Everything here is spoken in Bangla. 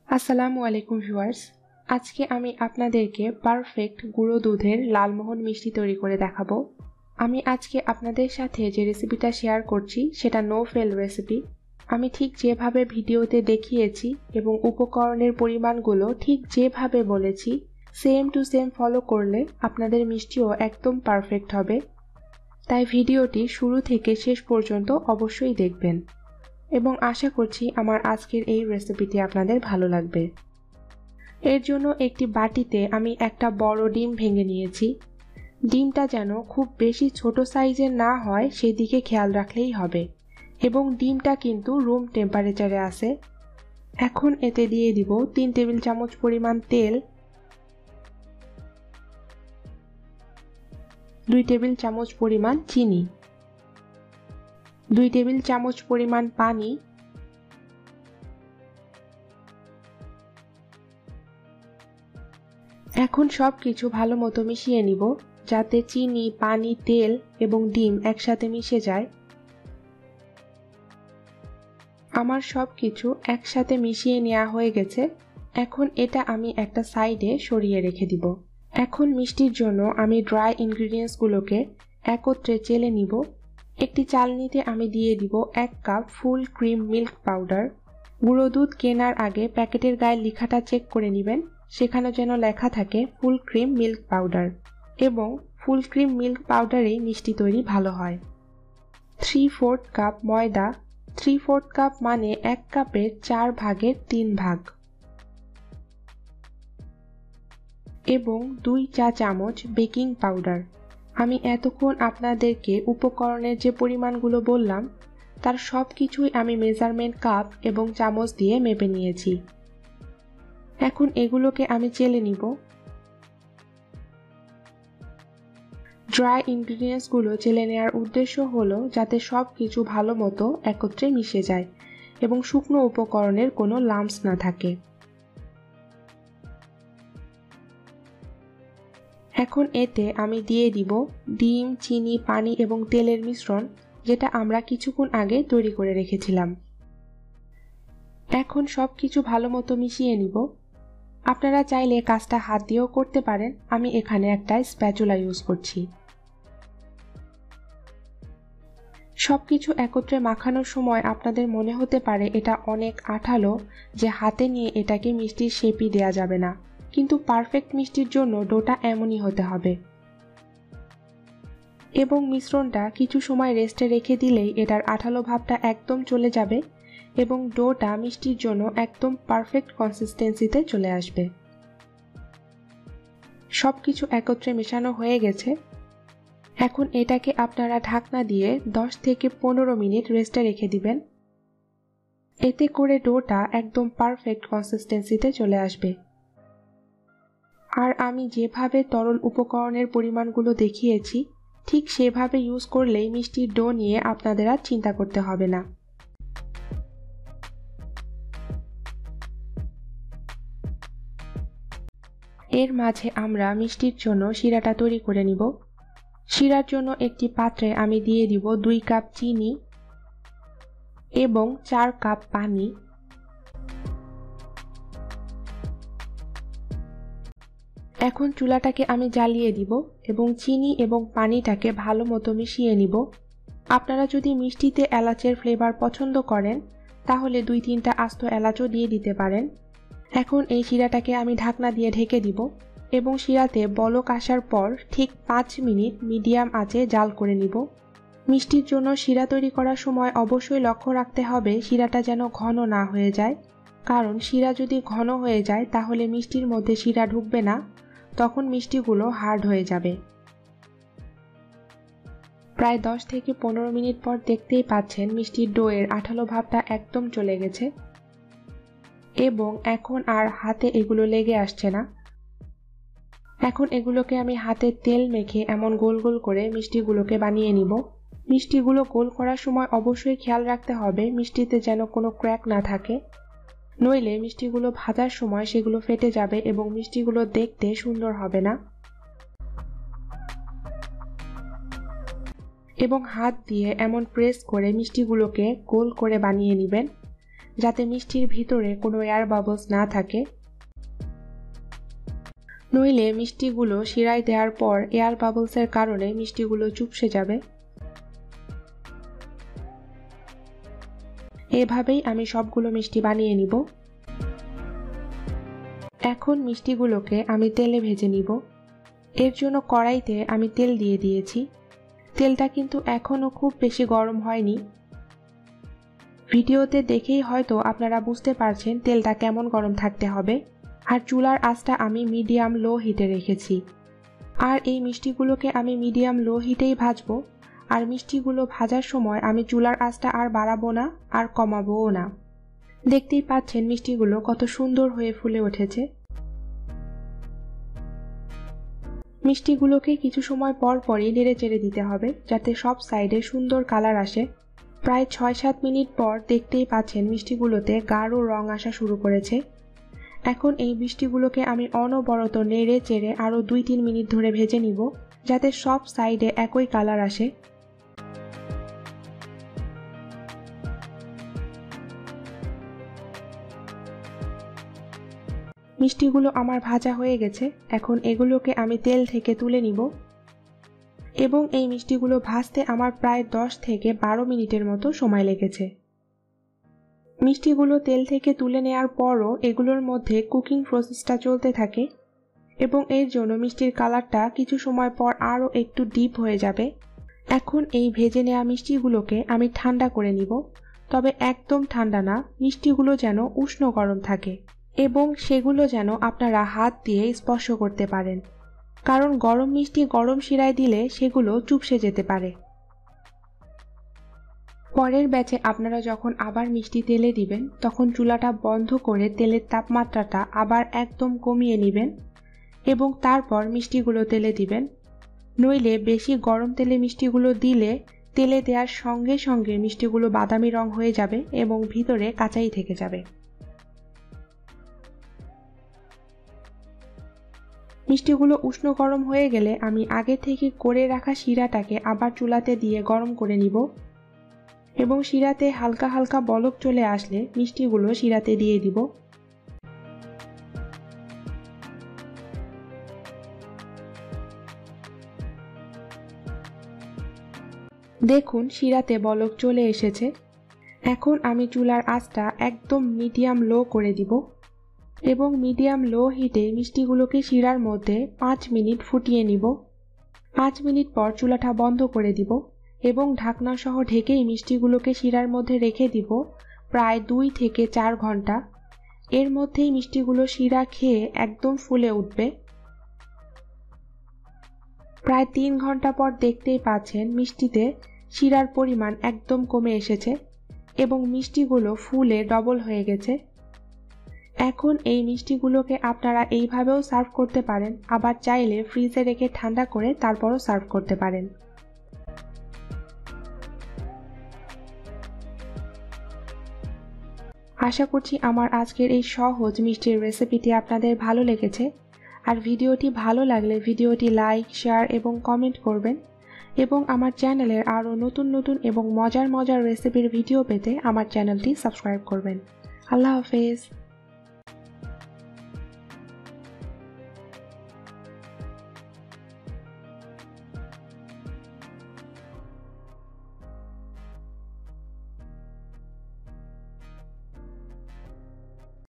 আসসালামু আলাইকুম ভিউয়ার্স। আজকে আমি আপনাদেরকে পারফেক্ট গুঁড়ো দুধের লালমোহন মিষ্টি তৈরি করে দেখাবো। আমি আজকে আপনাদের সাথে যে রেসিপিটা শেয়ার করছি সেটা নো ফেল রেসিপি। আমি ঠিক যেভাবে ভিডিওতে দেখিয়েছি এবং উপকরণের পরিমাণগুলো ঠিক যেভাবে বলেছি সেম টু সেম ফলো করলে আপনাদের মিষ্টিও একদম পারফেক্ট হবে। তাই ভিডিওটি শুরু থেকে শেষ পর্যন্ত অবশ্যই দেখবেন এবং আশা করছি আমার আজকের এই রেসিপিটি আপনাদের ভালো লাগবে। এর জন্য একটি বাটিতে আমি একটা বড় ডিম ভেঙে নিয়েছি। ডিমটা যেন খুব বেশি ছোট সাইজের না হয় সেদিকে খেয়াল রাখলেই হবে এবং ডিমটা কিন্তু রুম টেম্পারেচারে আছে। এখন এতে দিয়ে দিব 3 টেবিল চামচ পরিমাণ তেল, 2 টেবিল চামচ পরিমাণ চিনি, 2 টেবিল চামচ পরিমাণ পানি, এখন সবকিছু ভালো মতো মিশিয়ে নিব যাতে চিনি, পানি, তেল এবং ডিম একসাথে মিশে যায়। আমার সবকিছু একসাথে মিশিয়ে নেওয়া হয়ে গেছে। এখন এটা আমি একটা সাইডে সরিয়ে রেখে দিব। এখন মিষ্টির জন্য আমি ড্রাই ইনগ্রিডিয়েন্টসগুলোকে একত্রে চেলে নিব। একটি চালনিতে আমি দিয়ে দিব 1 cup full cream milk powder. গুঁড়ো দুধ কেনার আগে প্যাকেটের গায়ে লেখাটা চেক করে নেবেন, সেখানে যেন লেখা থাকে ফুল ক্রিম মিল্ক পাউডার, এবং ফুল ক্রিম মিল্ক পাউডারেই মিষ্টি তৈরি ভালো হয়। 3/4 কাপ ময়দা, 3/4 কাপ মানে 1 কাপের 4 ভাগের 3 ভাগ, এবং 2 চা চামচ বেকিং পাউডার। আমি এতক্ষণ আপনাদেরকে উপকরণের যে পরিমাণগুলো বললাম তার সব কিছুই আমি মেজারমেন্ট কাপ এবং চামচ দিয়ে মেপে নিয়েছি। এখন এগুলোকে আমি চেলে নিব। ড্রাই ইনগ্রিডিয়েন্টসগুলো চেলে নেওয়ার উদ্দেশ্য হলো যাতে সব কিছু ভালো মতো একত্রে মিশে যায় এবং শুকনো উপকরণের কোনো লাম্পস না থাকে। এখন এতে আমি দিয়ে দিব ডিম, চিনি, পানি এবং তেলের মিশ্রণ, যেটা আমরা কিছুক্ষণ আগে তৈরি করে রেখেছিলাম। এখন সব কিছু ভালো মতো মিশিয়ে নিব। আপনারা চাইলে কাজটা হাত দিয়েও করতে পারেন, আমি এখানে একটা স্প্যাচুলা ইউজ করছি। সবকিছু একত্রে মাখানোর সময় আপনাদের মনে হতে পারে এটা অনেক আঠালো, যে হাতে নিয়ে এটাকে মিষ্টির শেপই দেয়া যাবে না, কিন্তু পারফেক্ট মিষ্টির জন্য ডোটা এমনই হতে হবে। এবং মিশ্রণটা কিছু সময় রেস্টে রেখে দিলেই এটার আঠালো ভাবটা একদম চলে যাবে এবং ডোটা মিষ্টির জন্য একদম পারফেক্ট কনসিস্টেন্সিতে চলে আসবে। সবকিছু একত্রে মেশানো হয়ে গেছে। এখন এটাকে আপনারা ঢাকনা দিয়ে 10 থেকে 15 মিনিট রেস্টে রেখে দিবেন। এতে করে ডোটা একদম পারফেক্ট কনসিস্টেন্সিতে চলে আসবে। আর আমি যেভাবে তরল উপকরণের পরিমাণগুলো দেখিয়েছি ঠিক সেভাবে ইউজ করলেই মিষ্টির ডো নিয়ে আপনাদের আর চিন্তা করতে হবে না। এর মাঝে আমরা মিষ্টির জন্য শিরাটা তৈরি করে নিব। শিরার জন্য একটি পাত্রে আমি দিয়ে দিব 2 কাপ চিনি এবং 4 কাপ পানি। এখন চুলাটাকে আমি জ্বালিয়ে দিব এবং চিনি এবং পানিটাকে ভালো মতো মিশিয়ে নিব। আপনারা যদি মিষ্টিতে এলাচের ফ্লেভার পছন্দ করেন তাহলে 2-3টা আস্ত এলাচও দিয়ে দিতে পারেন। এখন এই শিরাটাকে আমি ঢাকনা দিয়ে ঢেকে দিব এবং শিরাতে বলক আসার পর ঠিক 5 মিনিট মিডিয়াম আঁচে জাল করে নিব। মিষ্টির জন্য শিরা তৈরি করার সময় অবশ্যই লক্ষ্য রাখতে হবে শিরাটা যেন ঘন না হয়ে যায়, কারণ শিরা যদি ঘন হয়ে যায় তাহলে মিষ্টির মধ্যে শিরা ঢুকবে না, তখন মিষ্টিগুলো হার্ড হয়ে যাবে। প্রায় 10 থেকে 15 মিনিট পর দেখতেই পাচ্ছেন মিষ্টির ডোয়ের আঠালো ভাবটা একদম চলে গেছে এবং এখন আর হাতে এগুলো লেগে আসছে না। এখন এগুলোকে আমি হাতে তেল মেখে এমন গোল গোল করে মিষ্টিগুলোকে বানিয়ে নিব। মিষ্টিগুলো গোল করার সময় অবশ্যই খেয়াল রাখতে হবে মিষ্টিতে যেন কোনো ক্র্যাক না থাকে, নইলে মিষ্টিগুলো ভাজার সময় সেগুলো ফেটে যাবে এবং মিষ্টিগুলো দেখতে সুন্দর হবে না। এবং হাত দিয়ে এমন প্রেস করে মিষ্টিগুলোকে গোল করে বানিয়ে নেবেন। যাতে মিষ্টির ভিতরে কোনো এয়ার বাবলস না থাকে, নইলে মিষ্টিগুলো শিরায় দেওয়ার পর এয়ার বাবলসের কারণে মিষ্টিগুলো চুপসে যাবে। এভাবেই আমি সবগুলো মিষ্টি বানিয়ে নিব। এখন মিষ্টিগুলোকে আমি তেলে ভেজে নিব। এর জন্য কড়াইতে আমি তেল দিয়ে দিয়েছি। তেলটা কিন্তু এখনও খুব বেশি গরম হয়নি। ভিডিওতে দেখেই হয়তো আপনারা বুঝতে পারছেন তেলটা কেমন গরম থাকতে হবে। আর চুলার আঁচটা আমি মিডিয়াম লো হিটে রেখেছি। আর এই মিষ্টিগুলোকে আমি মিডিয়াম লো হিটেই ভাজবো। আর মিষ্টিগুলো ভাজার সময় আমি চুলার আঁচটা আর বাড়াবো না আর কমাবোও না। দেখতেই পাচ্ছেন মিষ্টিগুলো কত সুন্দর হয়ে ফুলে উঠেছে। মিষ্টিগুলোকে কিছু সময় পর পরই নেড়ে চেড়ে দিতে হবে যাতে সব সাইডে সুন্দর কালার আসে। প্রায় ৬-৭ মিনিট পর দেখতেই পাচ্ছেন মিষ্টিগুলোতে গাঢ় রং আসা শুরু করেছে। এখন এই মিষ্টিগুলোকে আমি অনবরত নেড়ে চেড়ে আরও ২-৩ মিনিট ধরে ভেজে নিব যাতে সব সাইডে একই কালার আসে। মিষ্টিগুলো আমার ভাজা হয়ে গেছে। এখন এগুলোকে আমি তেল থেকে তুলে নিব এবং এই মিষ্টিগুলো ভাজতে আমার প্রায় ১০ থেকে ১২ মিনিটের মতো সময় লেগেছে। মিষ্টিগুলো তেল থেকে তুলে নেওয়ার পরও এগুলোর মধ্যে কুকিং প্রসেসটা চলতে থাকে এবং এর জন্য মিষ্টির কালারটা কিছু সময় পর আরও একটু ডিপ হয়ে যাবে। এখন এই ভেজে নেওয়া মিষ্টিগুলোকে আমি ঠান্ডা করে নিব, তবে একদম ঠান্ডা না, মিষ্টিগুলো যেন উষ্ণ গরম থাকে এবং সেগুলো যেন আপনারা হাত দিয়ে স্পর্শ করতে পারেন, কারণ গরম মিষ্টি গরম শিরায় দিলে সেগুলো চুপসে যেতে পারে। পরের ব্যাচে আপনারা যখন আবার মিষ্টি তেলে দিবেন তখন চুলাটা বন্ধ করে তেলের তাপমাত্রাটা আবার একদম কমিয়ে নেবেন এবং তারপর মিষ্টিগুলো তেলে দিবেন। নইলে বেশি গরম তেলে মিষ্টিগুলো দিলে তেলে দেওয়ার সঙ্গে সঙ্গে মিষ্টিগুলো বাদামি রং হয়ে যাবে এবং ভিতরে কাঁচাই থেকে যাবে। মিষ্টিগুলো উষ্ণ গরম হয়ে গেলে আমি আগে থেকে করে রাখা শিরাটাকে আবার চুলাতে দিয়ে গরম করে নিব এবং শিরাতে হালকা হালকা বলক চলে আসলে মিষ্টিগুলো শিরাতে দিয়ে দিব। দেখুন শিরাতে বলক চলে এসেছে। এখন আমি চুলার আঁচটা একদম মিডিয়াম লো করে দিব এবং মিডিয়াম লো হিটে মিষ্টিগুলোকে শিরার মধ্যে ৫ মিনিট ফুটিয়ে নিব। ৫ মিনিট পর চুলাটা বন্ধ করে দিব এবং ঢাকনা সহ ঢেকেই মিষ্টিগুলোকে শিরার মধ্যে রেখে দিব প্রায় ২ থেকে ৪ ঘন্টা। এর মধ্যেই মিষ্টিগুলো শিরা খেয়ে একদম ফুলে উঠবে। প্রায় ৩ ঘন্টা পর দেখতেই পাচ্ছেন মিষ্টিতে শিরার পরিমাণ একদম কমে এসেছে এবং মিষ্টিগুলো ফুলে ডবল হয়ে গেছে। এখন এই মিষ্টিগুলোকে আপনারা এইভাবেও সার্ভ করতে পারেন, আবার চাইলে ফ্রিজে রেখে ঠান্ডা করে তারপরও সার্ভ করতে পারেন। আশা করছি আমার আজকের এই সহজ মিষ্টির রেসিপিটি আপনাদের ভালো লেগেছে। আর ভিডিওটি ভালো লাগলে ভিডিওটি লাইক, শেয়ার এবং কমেন্ট করবেন এবং আমার চ্যানেলের আরও নতুন নতুন এবং মজার মজার রেসিপির ভিডিও পেতে আমার চ্যানেলটি সাবস্ক্রাইব করবেন। আল্লাহ হাফেজ।